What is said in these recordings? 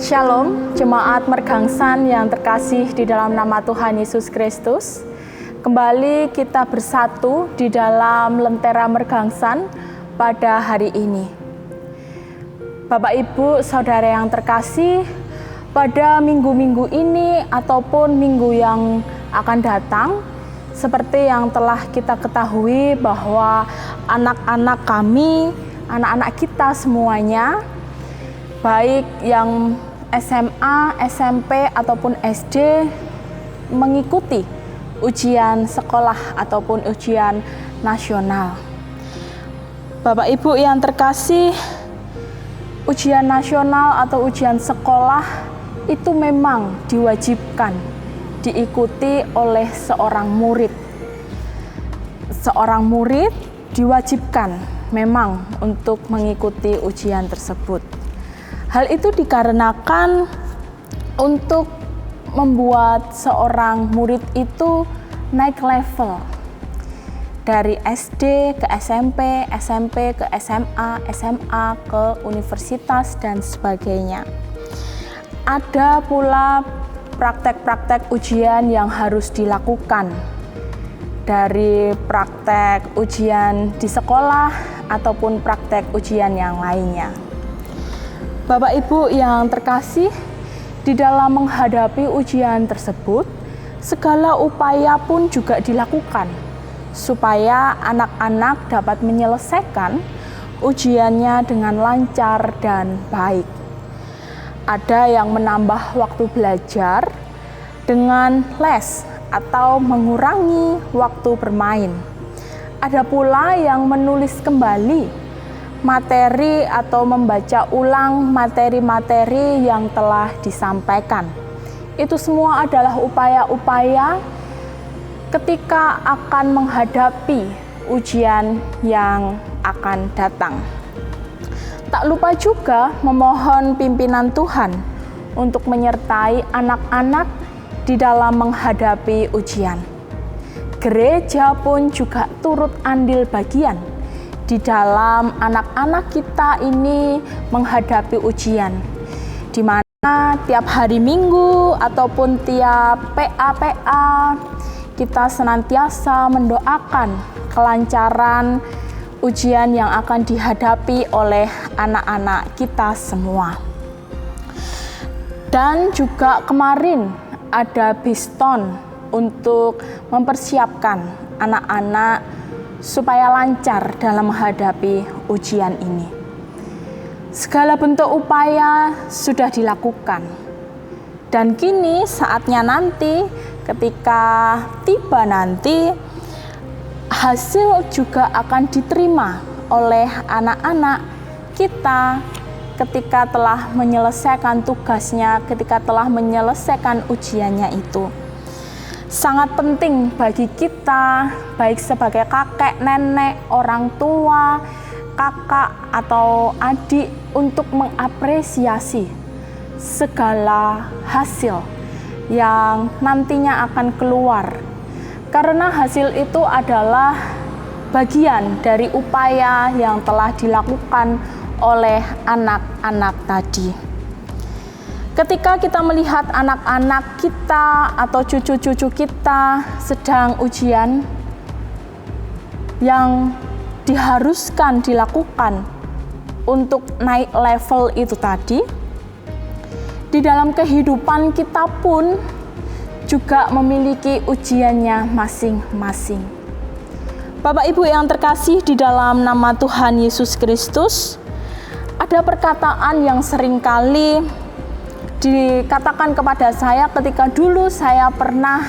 Shalom, jemaat Mergangsan yang terkasih di dalam nama Tuhan Yesus Kristus. Kembali kita bersatu di dalam Lentera Mergangsan pada hari ini. Bapak, Ibu, Saudara yang terkasih, pada minggu-minggu ini ataupun minggu yang akan datang, seperti yang telah kita ketahui bahwa anak-anak kami, anak-anak kita semuanya, baik yang SMA, SMP, ataupun SD mengikuti ujian sekolah ataupun ujian nasional. Bapak Ibu yang terkasih, ujian nasional atau ujian sekolah itu memang diwajibkan diikuti oleh seorang murid. Seorang murid diwajibkan memang untuk mengikuti ujian tersebut. Hal itu dikarenakan untuk membuat seorang murid itu naik level dari SD ke SMP, SMP ke SMA, SMA ke universitas dan sebagainya. Ada pula praktek-praktek ujian yang harus dilakukan, dari praktek ujian di sekolah ataupun praktek ujian yang lainnya. Bapak Ibu yang terkasih, di dalam menghadapi ujian tersebut, segala upaya pun juga dilakukan supaya anak-anak dapat menyelesaikan ujiannya dengan lancar dan baik. Ada yang menambah waktu belajar dengan les atau mengurangi waktu bermain. Ada pula yang menulis kembali materi atau membaca ulang materi-materi yang telah disampaikan. Itu semua adalah upaya-upaya ketika akan menghadapi ujian yang akan datang. Tak lupa juga memohon pimpinan Tuhan untuk menyertai anak-anak di dalam menghadapi ujian. Gereja pun juga turut andil bagian di dalam anak-anak kita ini menghadapi ujian, di mana tiap hari Minggu ataupun tiap PA kita senantiasa mendoakan kelancaran ujian yang akan dihadapi oleh anak-anak kita semua. Dan juga kemarin ada Biston untuk mempersiapkan anak-anak supaya lancar dalam menghadapi ujian ini. Segala bentuk upaya sudah dilakukan. Dan kini saatnya nanti, ketika tiba nanti, hasil juga akan diterima oleh anak-anak kita ketika telah menyelesaikan tugasnya, ketika telah menyelesaikan ujiannya itu. Sangat penting bagi kita, baik sebagai kakek, nenek, orang tua, kakak, atau adik, untuk mengapresiasi segala hasil yang nantinya akan keluar. Karena hasil itu adalah bagian dari upaya yang telah dilakukan oleh anak-anak tadi. Ketika kita melihat anak-anak kita atau cucu-cucu kita sedang ujian yang diharuskan dilakukan untuk naik level itu tadi, di dalam kehidupan kita pun juga memiliki ujiannya masing-masing. Bapak Ibu yang terkasih di dalam nama Tuhan Yesus Kristus, ada perkataan yang seringkali dikatakan kepada saya ketika dulu saya pernah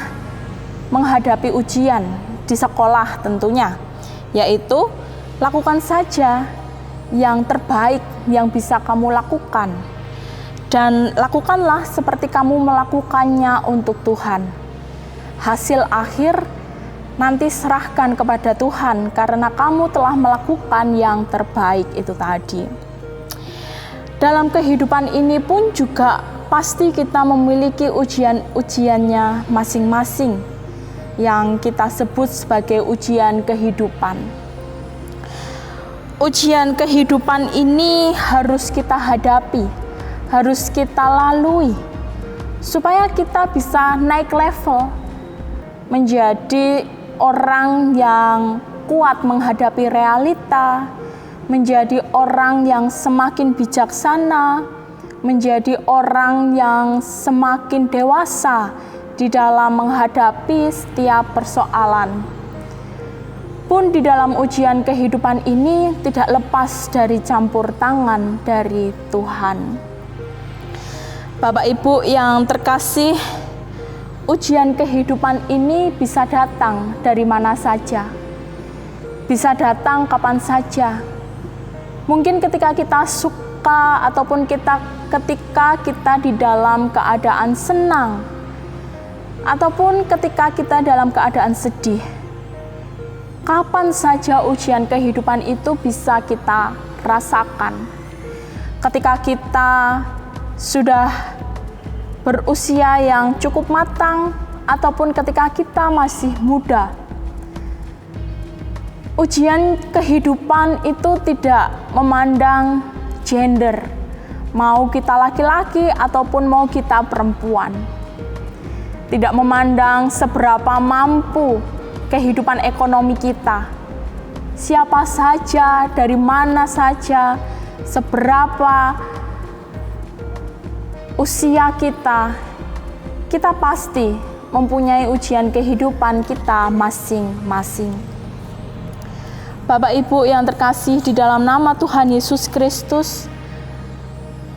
menghadapi ujian di sekolah tentunya, yaitu lakukan saja yang terbaik yang bisa kamu lakukan, dan lakukanlah seperti kamu melakukannya untuk Tuhan. Hasil akhir nanti serahkan kepada Tuhan karena kamu telah melakukan yang terbaik itu tadi. Dalam kehidupan ini pun juga pasti kita memiliki ujian-ujiannya masing-masing yang kita sebut sebagai ujian kehidupan. Ujian kehidupan ini harus kita hadapi, harus kita lalui supaya kita bisa naik level menjadi orang yang kuat menghadapi realita, menjadi orang yang semakin bijaksana, menjadi orang yang semakin dewasa di dalam menghadapi setiap persoalan. Pun di dalam ujian kehidupan ini tidak lepas dari campur tangan dari Tuhan. Bapak Ibu yang terkasih, ujian kehidupan ini bisa datang dari mana saja. Bisa datang kapan saja. Mungkin ketika kita suka ataupun ketika kita di dalam keadaan senang, ataupun ketika kita dalam keadaan sedih. Kapan saja ujian kehidupan itu bisa kita rasakan. Ketika kita sudah berusia yang cukup matang, ataupun ketika kita masih muda. Ujian kehidupan itu tidak memandang gender, mau kita laki-laki ataupun mau kita perempuan. Tidak memandang seberapa mampu kehidupan ekonomi kita, siapa saja, dari mana saja, seberapa usia kita pasti mempunyai ujian kehidupan kita masing-masing. Bapak Ibu yang terkasih di dalam nama Tuhan Yesus Kristus,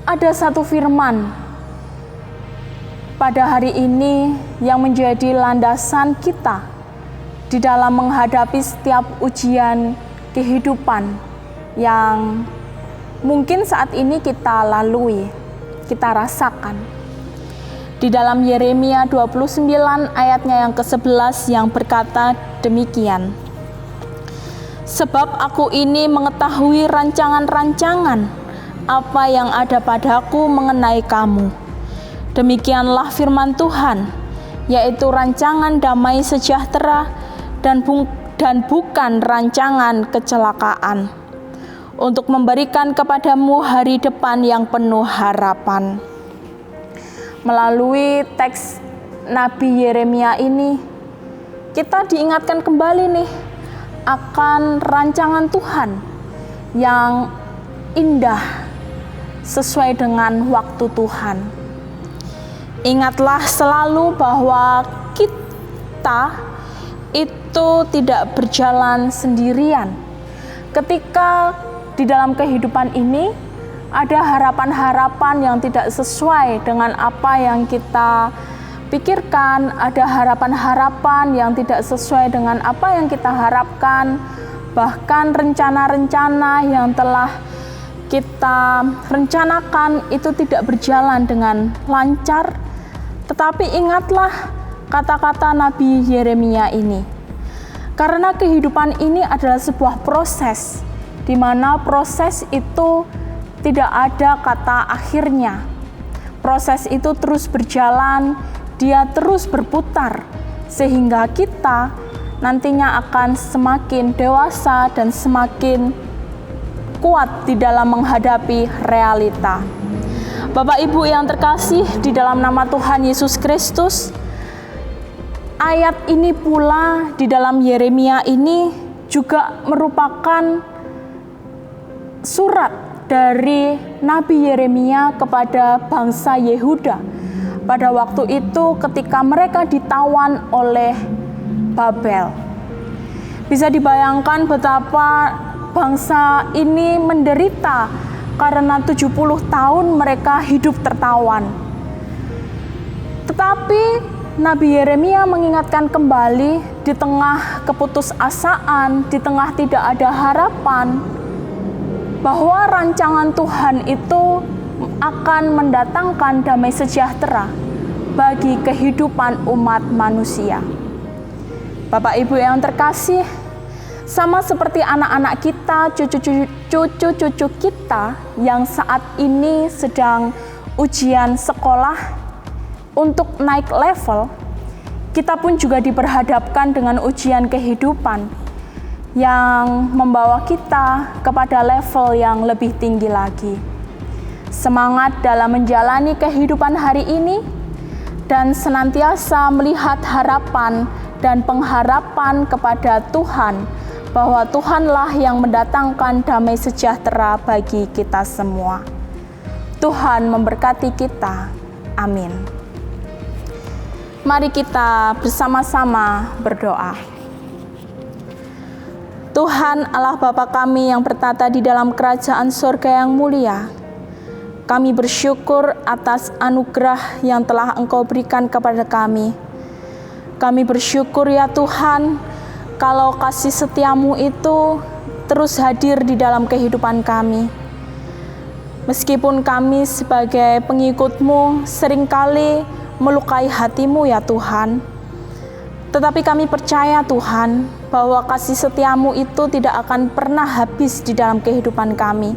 ada satu firman pada hari ini yang menjadi landasan kita di dalam menghadapi setiap ujian kehidupan yang mungkin saat ini kita lalui, kita rasakan. Di dalam Yeremia 29 ayatnya yang ke-11 yang berkata demikian. Sebab aku ini mengetahui rancangan-rancangan apa yang ada padaku mengenai kamu. Demikianlah firman Tuhan, yaitu rancangan damai sejahtera dan bukan rancangan kecelakaan, untuk memberikan kepadamu hari depan yang penuh harapan. Melalui teks Nabi Yeremia ini, kita diingatkan kembali nih akan rancangan Tuhan yang indah sesuai dengan waktu Tuhan. Ingatlah selalu bahwa kita itu tidak berjalan sendirian. Ketika di dalam kehidupan ini ada harapan-harapan yang tidak sesuai dengan apa yang kita pikirkan, ada harapan-harapan yang tidak sesuai dengan apa yang kita harapkan, bahkan rencana-rencana yang telah kita rencanakan itu tidak berjalan dengan lancar. Tetapi ingatlah kata-kata Nabi Yeremia ini. Karena kehidupan ini adalah sebuah proses, di mana proses itu tidak ada kata akhirnya. Proses itu terus berjalan, dia terus berputar, sehingga kita nantinya akan semakin dewasa dan semakin kuat di dalam menghadapi realita. Bapak Ibu yang terkasih di dalam nama Tuhan Yesus Kristus, ayat ini pula di dalam Yeremia ini juga merupakan surat dari Nabi Yeremia kepada bangsa Yehuda pada waktu itu ketika mereka ditawan oleh Babel. Bisa dibayangkan betapa bangsa ini menderita karena 70 tahun mereka hidup tertawan. Tetapi Nabi Yeremia mengingatkan kembali di tengah keputusasaan, di tengah tidak ada harapan, bahwa rancangan Tuhan itu akan mendatangkan damai sejahtera bagi kehidupan umat manusia. Bapak Ibu yang terkasih, sama seperti anak-anak kita, cucu-cucu kita yang saat ini sedang ujian sekolah untuk naik level, kita pun juga diperhadapkan dengan ujian kehidupan yang membawa kita kepada level yang lebih tinggi lagi. semangat dalam menjalani kehidupan hari ini, dan senantiasa melihat harapan dan pengharapan kepada Tuhan, bahwa Tuhanlah yang mendatangkan damai sejahtera bagi kita semua. Tuhan memberkati kita. Amin. Mari kita bersama-sama berdoa. Tuhan Allah Bapa kami yang bertata di dalam kerajaan surga yang mulia, kami bersyukur atas anugerah yang telah Engkau berikan kepada kami. Kami bersyukur ya Tuhan, kalau kasih setiamu itu terus hadir di dalam kehidupan kami. Meskipun kami sebagai pengikut-Mu seringkali melukai hati-Mu ya Tuhan, tetapi kami percaya Tuhan, bahwa kasih setiamu itu tidak akan pernah habis di dalam kehidupan kami.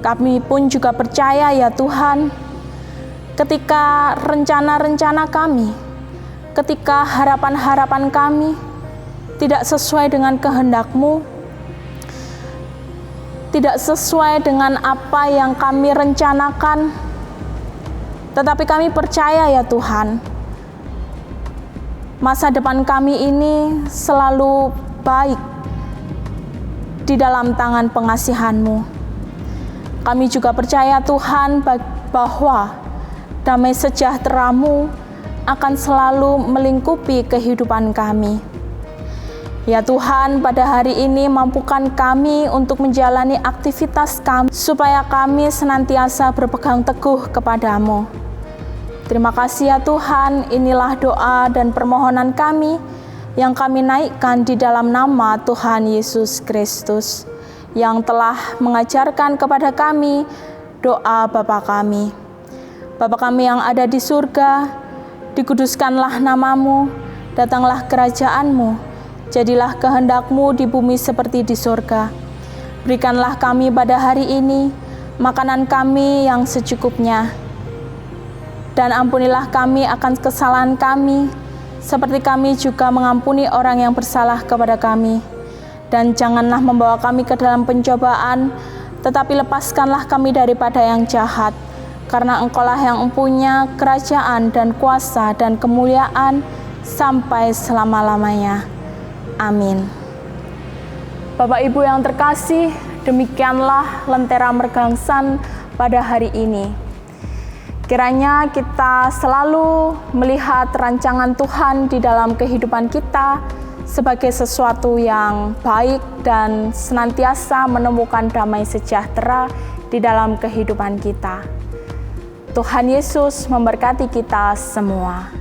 Kami pun juga percaya ya Tuhan, ketika rencana-rencana kami, ketika harapan-harapan kami tidak sesuai dengan kehendak-Mu, tidak sesuai dengan apa yang kami rencanakan, tetapi kami percaya ya Tuhan, masa depan kami ini selalu baik di dalam tangan pengasihan-Mu. Kami juga percaya Tuhan bahwa damai sejahtera-Mu akan selalu melingkupi kehidupan kami. Ya Tuhan, pada hari ini mampukan kami untuk menjalani aktivitas kami, supaya kami senantiasa berpegang teguh kepada-Mu. Terima kasih ya Tuhan, inilah doa dan permohonan kami yang kami naikkan di dalam nama Tuhan Yesus Kristus, yang telah mengajarkan kepada kami doa Bapa kami. Bapa kami yang ada di surga, dikuduskanlah nama-Mu, datanglah kerajaan-Mu, jadilah kehendak-Mu di bumi seperti di surga. Berikanlah kami pada hari ini makanan kami yang secukupnya, dan ampunilah kami akan kesalahan kami, seperti kami juga mengampuni orang yang bersalah kepada kami. Dan janganlah membawa kami ke dalam pencobaan, tetapi lepaskanlah kami daripada yang jahat. Karena Engkau-lah yang mempunyai kerajaan dan kuasa dan kemuliaan sampai selama-lamanya. Amin. Bapak Ibu yang terkasih, demikianlah Lentera Mergangsan pada hari ini. Kiranya kita selalu melihat rancangan Tuhan di dalam kehidupan kita sebagai sesuatu yang baik dan senantiasa menemukan damai sejahtera di dalam kehidupan kita. Tuhan Yesus memberkati kita semua.